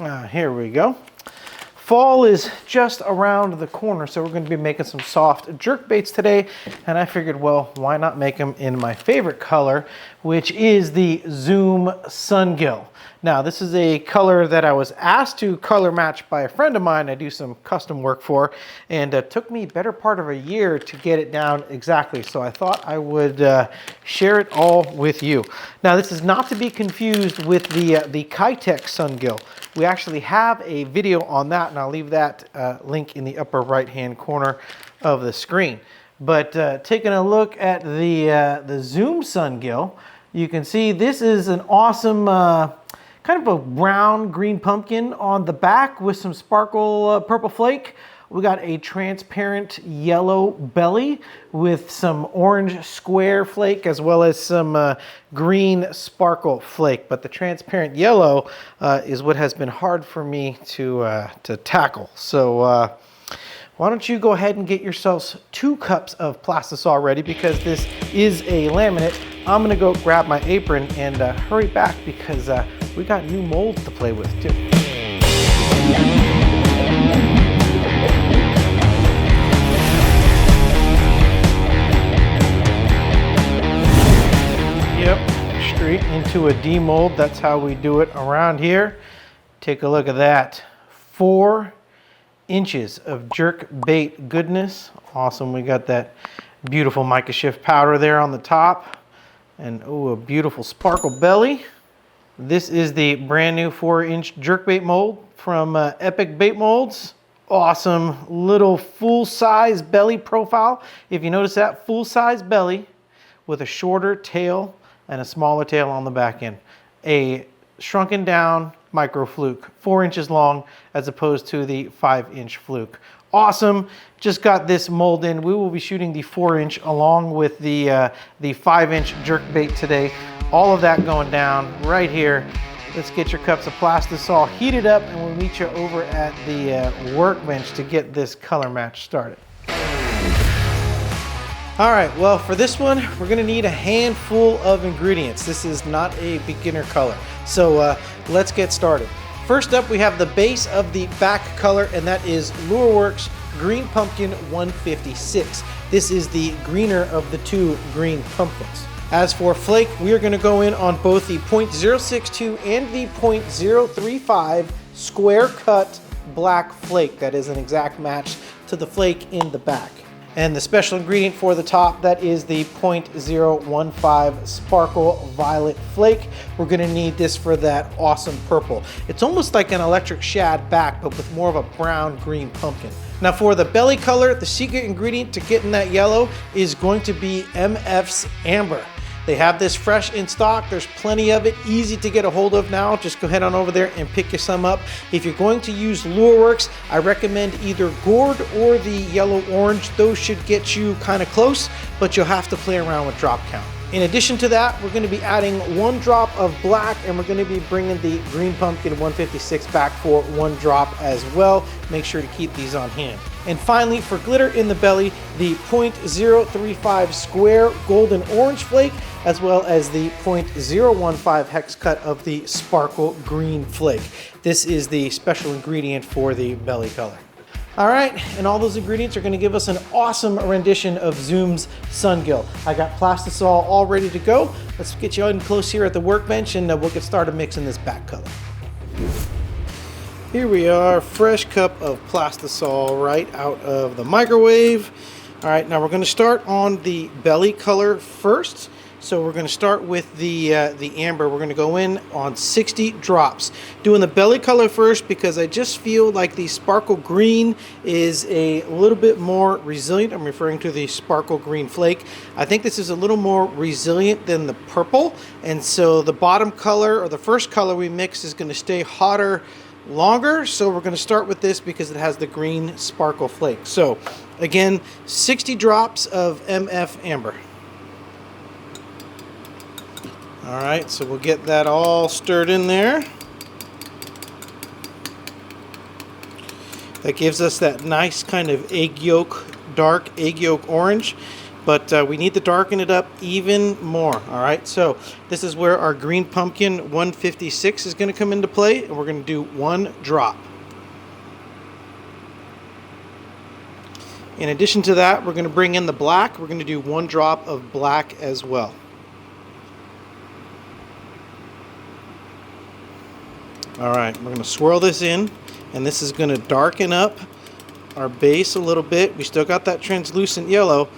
Here we go. Fall is just around the corner, so we're going to be making some soft jerk baits today, and I figured, well, why not make them in my favorite color, which is the Zoom Sungill. Now, this is a color that I was asked to color match by a friend of mine I do some custom work for, and it took me better part of a year to get it down exactly, so I thought I would share it all with you. Now, this is not to be confused with the Kitech Sungill. We actually have a video on that, and I'll leave that link in the upper right-hand corner of the screen. But taking a look at the Zoom Sungill, you can see this is an awesome kind of a brown green pumpkin on the back with some sparkle purple flake. We got a transparent yellow belly with some orange square flake as well as some green sparkle flake. But the transparent yellow is what has been hard for me to tackle. So why don't you go ahead and get yourselves 2 cups of Plastisol ready, because this is a laminate. I'm gonna go grab my apron and hurry back because we got new molds to play with too. Yep, straight into a demold. That's how we do it around here. Take a look at that. 4 inches of jerk bait goodness. Awesome. We got that beautiful mica shift powder there on the top, and oh, a beautiful sparkle belly. This is the brand new 4-inch jerkbait mold from Epic Bait Molds. Awesome little full-size belly profile. If you notice that, full-size belly with a shorter tail and a smaller tail on the back end. A shrunken down micro fluke, 4 inches long as opposed to the 5-inch fluke. Awesome. Just got this mold in. We will be shooting the 4-inch along with the 5-inch jerk bait today. All of that going down right here. Let's get your cups of Plastisol heated up, and we'll meet you over at the workbench to get this color match started. All right, well, for this one, we're gonna need a handful of ingredients. This is not a beginner color. So let's get started. First up, we have the base of the back color, and that is Lureworks Green Pumpkin 156. This is the greener of the 2 green pumpkins. As for flake, we are going to go in on both the .062 and the .035 square cut black flake. That is an exact match to the flake in the back. And the special ingredient for the top, that is the .015 sparkle violet flake. We're going to need this for that awesome purple. It's almost like an electric shad back, but with more of a brown green pumpkin. Now for the belly color, the secret ingredient to getting that yellow is going to be MF's Amber. They have this fresh in stock. There's plenty of it, easy to get a hold of now. Just go ahead on over there and pick you some up. If you're going to use Lureworks, I recommend either gourd or the yellow orange. Those should get you kind of close, but you'll have to play around with drop count. In addition to that, we're going to be adding 1 drop of black, and we're going to be bringing the Green Pumpkin 156 back for 1 drop as well. Make sure to keep these on hand. And finally, for glitter in the belly, the .035 square golden orange flake, as well as the .015 hex cut of the sparkle green flake. This is the special ingredient for the belly color. All right, and all those ingredients are going to give us an awesome rendition of Zoom's Sungill. I got Plastisol all ready to go. Let's get you in close here at the workbench, and we'll get started mixing this back color. Here we are, fresh cup of Plastisol right out of the microwave. All right, now we're going to start on the belly color first. So we're going to start with the amber. We're going to go in on 60 drops. Doing the belly color first because I just feel like the sparkle green is a little bit more resilient. I'm referring to the sparkle green flake. I think this is a little more resilient than the purple. And so the bottom color, or the first color we mix, is going to stay hotter longer. So we're going to start with this because it has the green sparkle flake. So again, 60 drops of MF Amber. All right, so we'll get that all stirred in there. That gives us that nice kind of egg yolk, dark egg yolk orange, but we need to darken it up even more. All right, so this is where our green pumpkin 156 is going to come into play, and we're going to do 1 drop. In addition to that, we're going to bring in the black. We're going to do 1 drop of black as well. All right, we're going to swirl this in, and this is going to darken up our base a little bit. We still got that translucent yellow.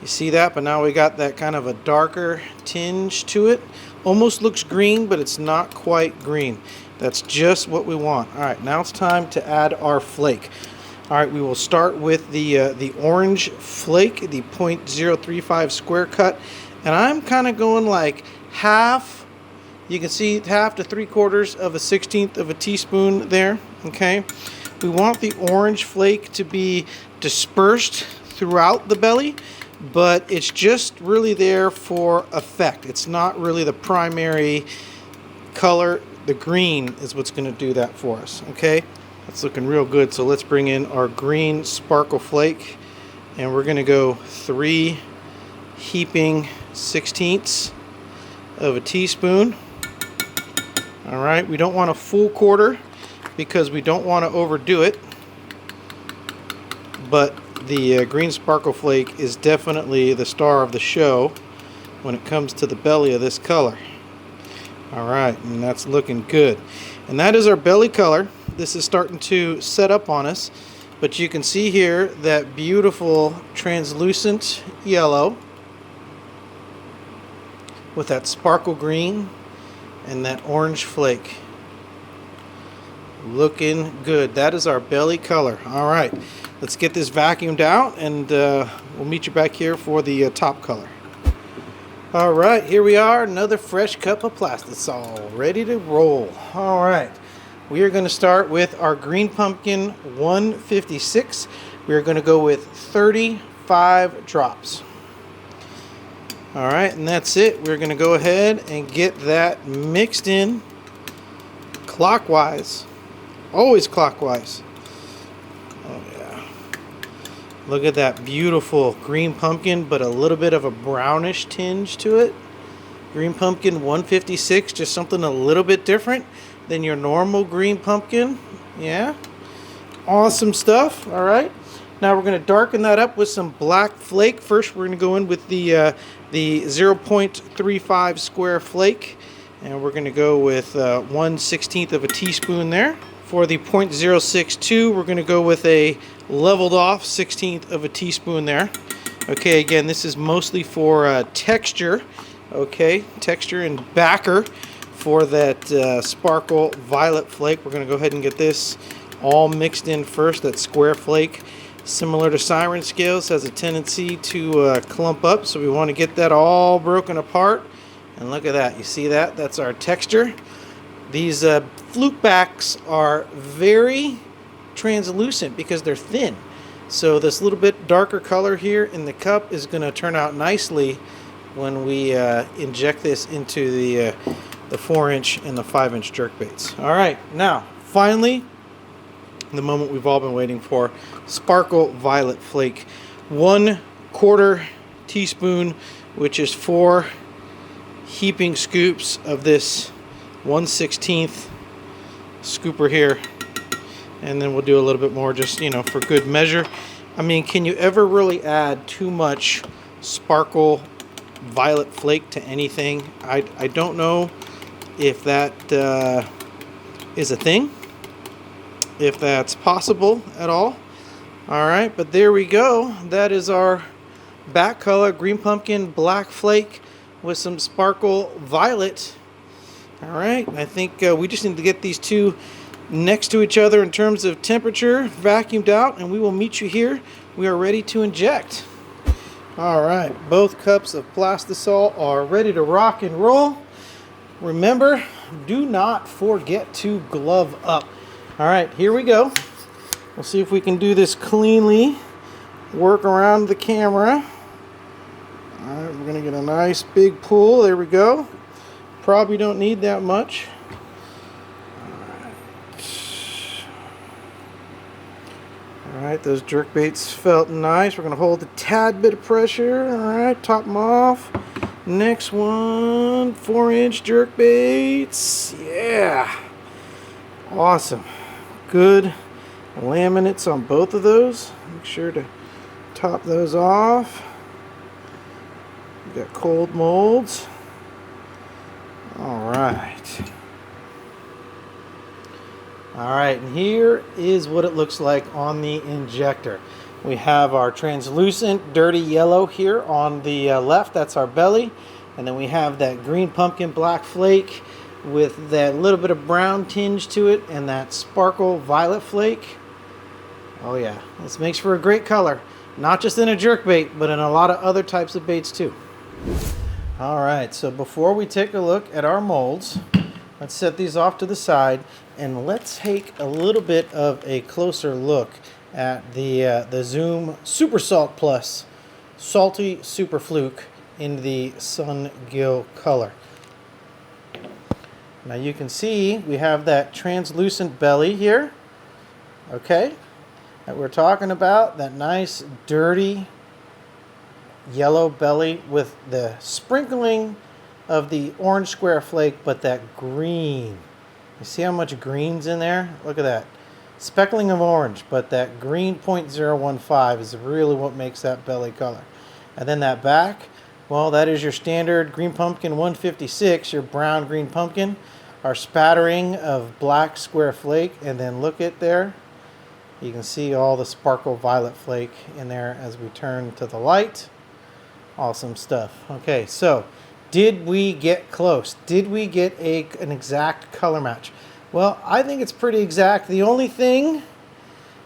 You see that? But now we got that kind of a darker tinge to it. Almost looks green, but it's not quite green. That's just what we want. All right, now it's time to add our flake. All right, we will start with the orange flake, the .035 square cut, and I'm kind of going like half. You can see half to 3/4 of a 1/16 of a teaspoon there. Okay, we want the orange flake to be dispersed throughout the belly, but it's just really there for effect. It's not really the primary color. The green is what's going to do that for us. Okay. That's looking real good, so let's bring in our green sparkle flake, and we're going to go 3 heaping 1/16 of a teaspoon. All right, we don't want a full quarter because we don't want to overdo it, but the green sparkle flake is definitely the star of the show when it comes to the belly of this color. All right, and that's looking good. And that is our belly color. This is starting to set up on us, but you can see here that beautiful translucent yellow with that sparkle green and that orange flake. Looking good. That is our belly color. All right, let's get this vacuumed out, and we'll meet you back here for the top color. All right, here we are, another fresh cup of Plastisol, ready to roll. All right, we are going to start with our green pumpkin 156. We are going to go with 35 drops. All right, and that's it. We're going to go ahead and get that mixed in clockwise, always clockwise. Oh yeah, look at that beautiful green pumpkin, but a little bit of a brownish tinge to it. Green pumpkin 156, just something a little bit different than your normal green pumpkin. Yeah, awesome stuff. All right, now we're going to darken that up with some black flake. First, we're going to go in with the 0.35 square flake, and we're going to go with 1/16 of a teaspoon there. For the 0.062, we're going to go with a leveled off 1/16 of a teaspoon there. Okay, again, this is mostly for texture. Okay, texture and backer for that sparkle violet flake. We're going to go ahead and get this all mixed in first. That square flake, similar to siren scales, has a tendency to clump up, so we want to get that all broken apart. And look at that, you see that? That's our texture. These fluke backs are very translucent because they're thin. So this little bit darker color here in the cup is going to turn out nicely when we inject this into the 4-inch and the 5-inch jerk baits. All right, now finally, the moment we've all been waiting for, sparkle violet flake. 1/4 teaspoon, which is 4 heaping scoops of this 1/16 scooper here, and then we'll do a little bit more, just, you know, for good measure. I mean, can you ever really add too much sparkle violet flake to anything? I don't know if that is a thing, if that's possible at all. All right, but there we go. That is our back color, green pumpkin black flake with some sparkle violet. All right, I think we just need to get these two next to each other in terms of temperature, vacuumed out, and we will meet you here. We are ready to inject. All right, both cups of Plastisol are ready to rock and roll. Remember, do not forget to glove up. All right, here we go. We'll see if we can do this cleanly. Work around the camera. All right, we're gonna get a nice big pull. There we go. Probably don't need that much. Alright, those jerk baits felt nice. We're going to hold a tad bit of pressure. Alright, top them off. Next one, 4-inch jerk baits. Yeah. Awesome. Good laminates on both of those. Make sure to top those off. We got cold molds. Alright. Alright, and here is what it looks like on the injector. We have our translucent dirty yellow here on the left. That's our belly. And then we have that green pumpkin black flake with that little bit of brown tinge to it and that sparkle violet flake. Oh yeah, this makes for a great color. Not just in a jerkbait, but in a lot of other types of baits too. Alright, so before we take a look at our molds, let's set these off to the side and let's take a little bit of a closer look at the Zoom Super Salt Plus Salty Super Fluke in the Sungill color. Now you can see we have that translucent belly here, okay, that we're talking about, that nice dirty yellow belly with the sprinkling of the orange square flake, but that green. You see how much green's in there? Look at that. Speckling of orange, but that green 0.015 is really what makes that belly color. And then that back, well, that is your standard green pumpkin 156, your brown green pumpkin, our spattering of black square flake, and then look at there. You can see all the sparkle violet flake in there as we turn to the light. Awesome stuff. Okay, so did we get close? Did we get an exact color match? Well, I think it's pretty exact. The only thing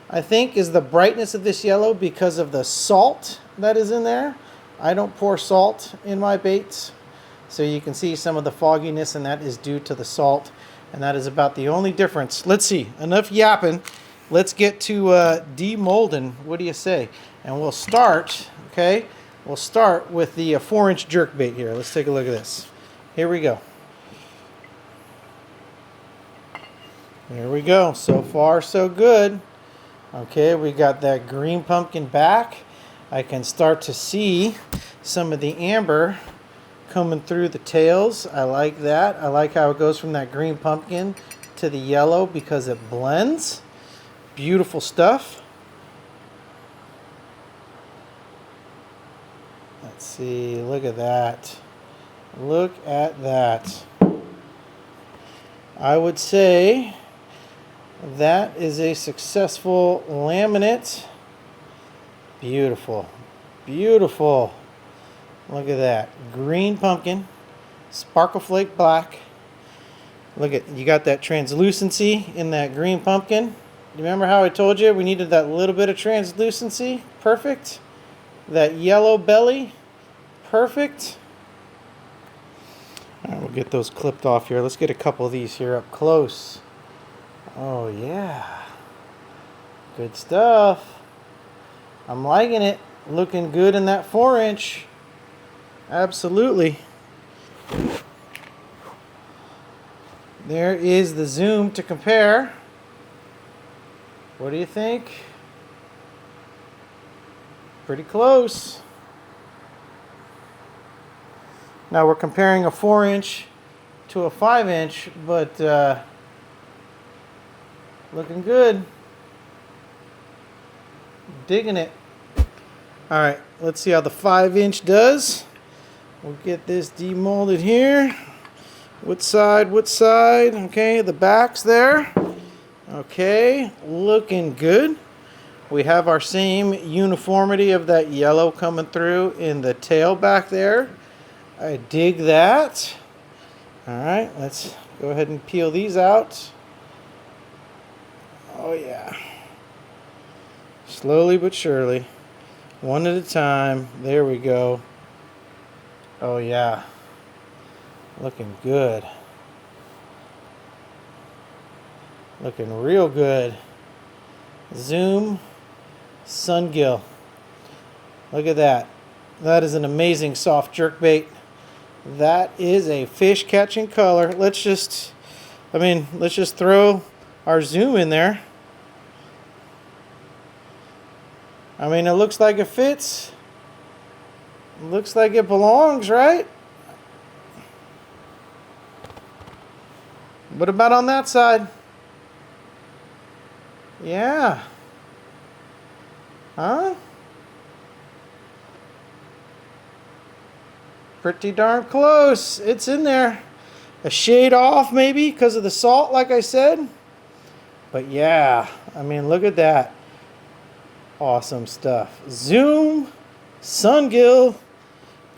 I think is the brightness of this yellow because of the salt that is in there. I don't pour salt in my baits, so you can see some of the fogginess, and that is due to the salt, and that is about the only difference. Let's see, enough yapping. Let's get to demolding. What do you say? And we'll start, okay? We'll start with the 4-inch jerkbait here. Let's take a look at this. Here we go. Here we go. So far, so good. Okay, we got that green pumpkin back. I can start to see some of the amber coming through the tails. I like that. I like how it goes from that green pumpkin to the yellow because it blends. Beautiful stuff. Let's see, look at that. Look at that. I would say that is a successful laminate. Beautiful. Beautiful. Look at that. Green pumpkin, sparkle flake black. Look at, you got that translucency in that green pumpkin. Remember how I told you we needed that little bit of translucency? Perfect. That yellow belly, perfect. All right, we'll get those clipped off here. Let's get a couple of these here up close. Oh yeah, good stuff. I'm liking it. Looking good in that 4-inch. Absolutely. There is the zoom to compare. What do you think? Pretty close. Now we're comparing a 4-inch to a 5-inch, but looking good. Digging it. All right, let's see how the 5-inch does. We'll get this demolded here. What side? What side? Okay, the back's there. Okay, looking good. We have our same uniformity of that yellow coming through in the tail back there. I dig that. All right, let's go ahead and peel these out. Oh yeah. Slowly but surely. One at a time. There we go. Oh yeah. Looking good. Looking real good. Zoom Sungill. Look at that. That is an amazing soft jerkbait. That is a fish catching color. Let's just throw our zoom in there. I mean, it looks like it fits. It looks like it belongs, right? What about on that side? Yeah. Huh? Pretty darn close. It's in there. A shade off maybe because of the salt, like I said. But yeah, I mean, look at that. Awesome stuff. Zoom Sungill.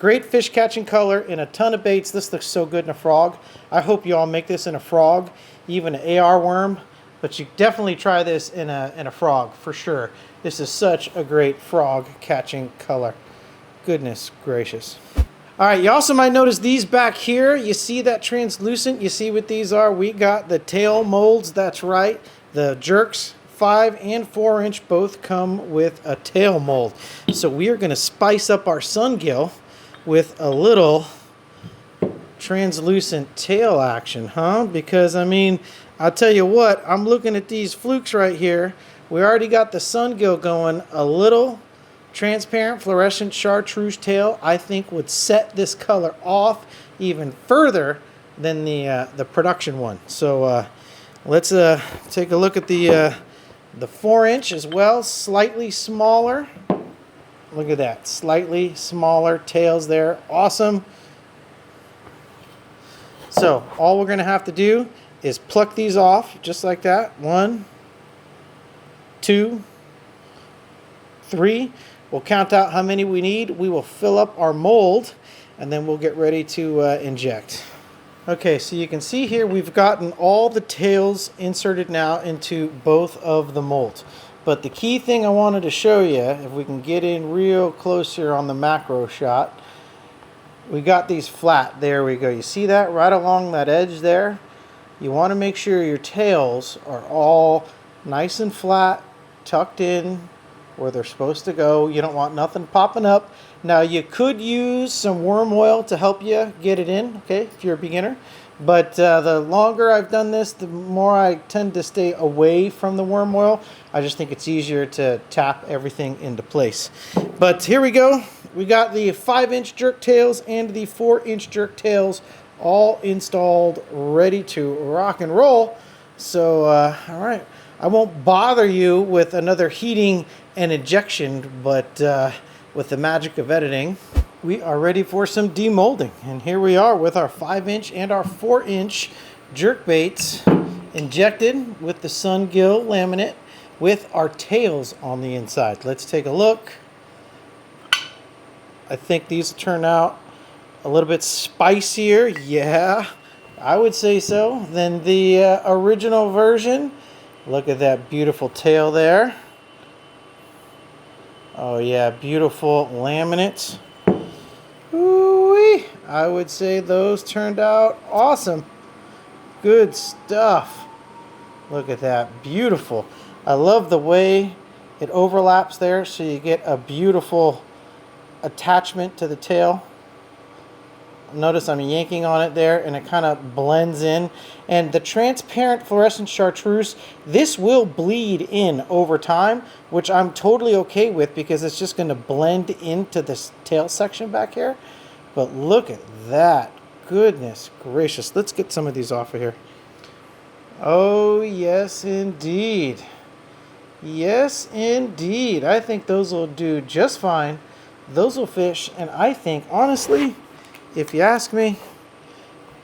Great fish catching color in a ton of baits. This looks so good in a frog. I hope you all make this in a frog, even an AR worm. But you definitely try this in a frog for sure. This is such a great frog catching color. Goodness gracious. All right, you also might notice these back here. You see that translucent? You see what these are? We got the tail molds, that's right. The jerks, 5 and 4 inch, both come with a tail mold. So we are gonna spice up our Sungill with a little translucent tail action, huh? Because I mean, I'll tell you what, I'm looking at these flukes right here. We already got the Sungill going. A little transparent fluorescent chartreuse tail, I think, would set this color off even further than the production one. So let's take a look at the 4 inch as well, slightly smaller. Look at that, slightly smaller tails there, awesome. So all we're gonna have to do is pluck these off just like that. 1, 2, 3. We'll count out how many we need. We will fill up our mold and then we'll get ready to inject. Okay, so you can see here we've gotten all the tails inserted now into both of the molds. But the key thing I wanted to show you, if we can get in real close here on the macro shot, we got these flat. There we go. You see that right along that edge there? You want to make sure your tails are all nice and flat, tucked in where they're supposed to go. You don't want nothing popping up. Now you could use some worm oil to help you get it in, okay, if you're a beginner. But the longer I've done this, the more I tend to stay away from the worm oil. I just think it's easier to tap everything into place. But here we go. We got the 5 inch jerk tails and the 4 inch jerk tails all installed, ready to rock and roll. So, all right. I won't bother you with another heating and injection, but with the magic of editing, we are ready for some demolding. And here we are with our 5 inch and our 4 inch jerk baits injected with the Sungill laminate with our tails on the inside. Let's take a look. I think these turn out a little bit spicier, yeah, I would say so, than the original version. Look at that beautiful tail there. Oh yeah, beautiful laminates. Ooh-wee. I would say those turned out awesome. Good stuff. Look at that, beautiful. I love the way it overlaps there, so you get a beautiful attachment to the tail. Notice I'm yanking on it there and it kind of blends in. And the transparent fluorescent chartreuse, this will bleed in over time, which I'm totally okay with because it's just going to blend into this tail section back here. But look at that. Goodness gracious. Let's get some of these off of here. Oh, yes, indeed. Yes, indeed. I think those will do just fine. Those will fish. And I think, honestly, if you ask me,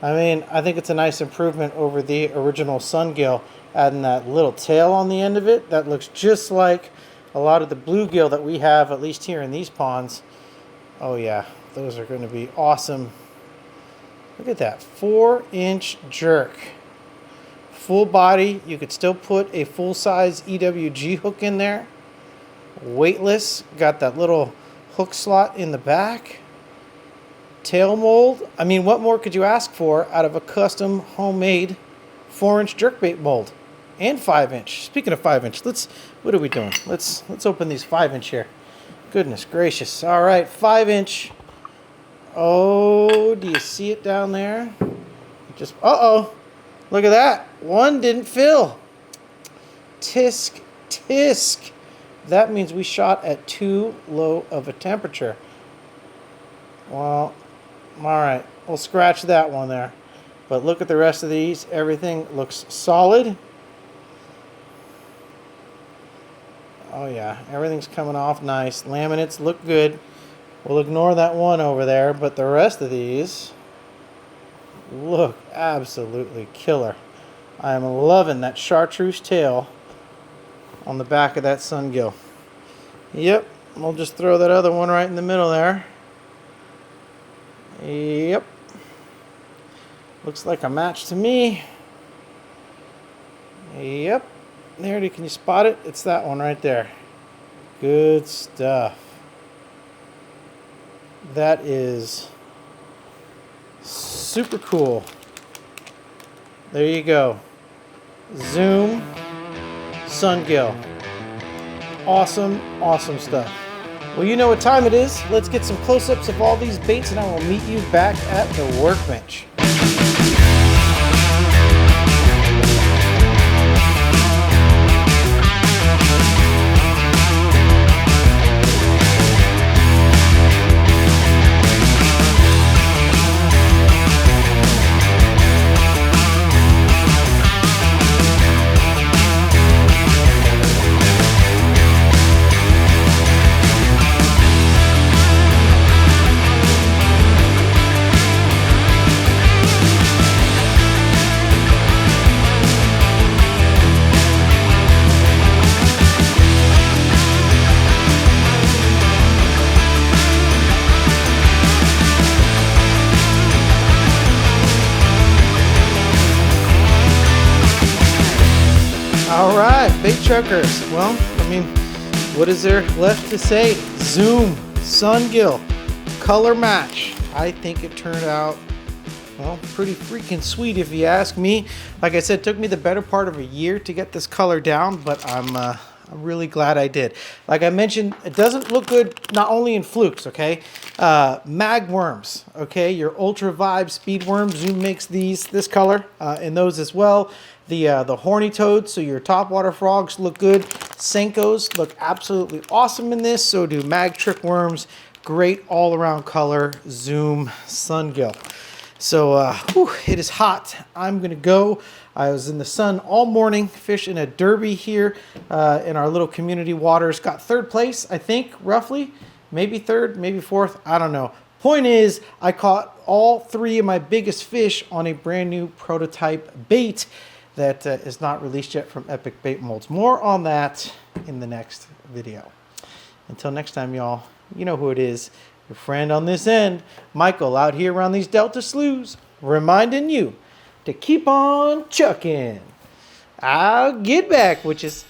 I think it's a nice improvement over the original Sungill, adding that little tail on the end of it. That looks just like a lot of the bluegill that we have, at least here in these ponds. Oh yeah, those are going to be awesome. Look at that, 4 inch jerk. Full body. You could still put a full-size EWG hook in there. Weightless. Got that little hook slot in the back. Tail mold. I mean, what more could you ask for out of a custom homemade 4 inch jerkbait mold and 5 inch? Speaking of 5 inch, what are we doing? Let's open these 5 inch here. Goodness gracious. All right, 5 inch. Oh, do you see it down there? Just, uh-oh. Look at that. One didn't fill. Tisk, tisk. That means we shot at too low of a temperature. Well, all right, we'll scratch that one there. But look at the rest of these. Everything looks solid. Oh yeah, everything's coming off nice. Laminates look good. We'll ignore that one over there, but the rest of these look absolutely killer. I'm loving that chartreuse tail on the back of that Sungill. Yep, we'll just throw that other one right in the middle there. Yep. Looks like a match to me. Yep. There it is. Can you spot it? It's that one right there. Good stuff. That is super cool. There you go. Zoom Sungill. Awesome, awesome stuff. Well, you know what time it is. Let's get some close-ups of all these baits and I will meet you back at the workbench. All right, bait chuckers. Well, I mean, what is there left to say? Zoom Sungill color match. I think it turned out, well, pretty freaking sweet if you ask me. Like I said, it took me the better part of a year to get this color down, but I'm really glad I did. Like I mentioned, it doesn't look good not only in flukes, okay? Mag worms, okay? Your Ultra Vibe speed worms, Zoom makes this color in those as well. The horny toads, so your topwater frogs look good. Senkos look absolutely awesome in this, so do mag trick worms. Great all-around color, Zoom Sungill. So it is hot. I'm gonna go. I was in the sun all morning fishing a derby here in our little community waters. Got third place, I think, roughly. Maybe third, maybe fourth, I don't know. Point is, I caught all three of my biggest fish on a brand new prototype bait that is not released yet from Epic Bait Molds. More on that in the next video. Until next time, y'all, you know who it is. Your friend on this end, Michael, out here around these Delta sloughs, reminding you to keep on chucking. I'll get back, witches.